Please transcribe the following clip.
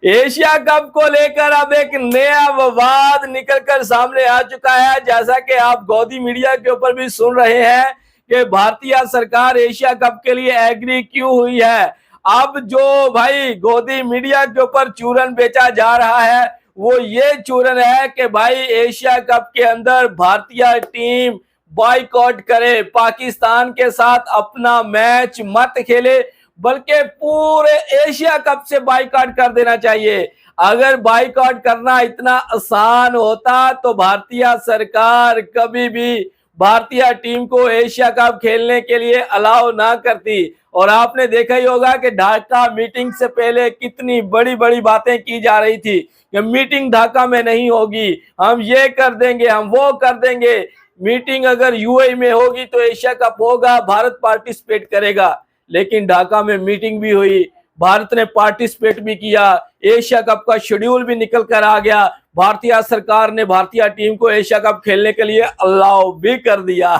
Asia cup को लेकर अब एक नया विवाद निकलकर सामने आ चुका है। जैसा कि आप गोदी मीडिया के ऊपर भी सुन रहे हैं कि भारतीय सरकार एशिया कप के लिए एग्री क्यों हुई है। अब जो भाई गोदी मीडिया के ऊपर चूरन बेचा जा रहा है वो ये चूरन है कि भाई एशिया कप के अंदर भारतीय टीम बॉयकॉट करे, पाकिस्तान के साथ अपना मैच मत खेले, बल्कि पूरे एशिया कप से बाइकआउट कर देना चाहिए। अगर बाइकआउट करना इतना आसान होता तो भारतीय सरकार कभी भी भारतीय टीम को एशिया कप खेलने के लिए अलाउ ना करती। और आपने देखा ही होगा कि ढाका मीटिंग से पहले कितनी बड़ी बड़ी बातें की जा रही थी कि मीटिंग ढाका में नहीं होगी, हम ये कर देंगे, हम वो कर देंगे। मीटिंग अगर यूएई में होगी तो एशिया कप होगा, भारत पार्टिसिपेट करेगा। लेकिन ढाका में मीटिंग भी हुई, भारत ने पार्टिसिपेट भी किया, एशिया कप का शेड्यूल भी निकल कर आ गया, भारतीय सरकार ने भारतीय टीम को एशिया कप खेलने के लिए अलाउ भी कर दिया।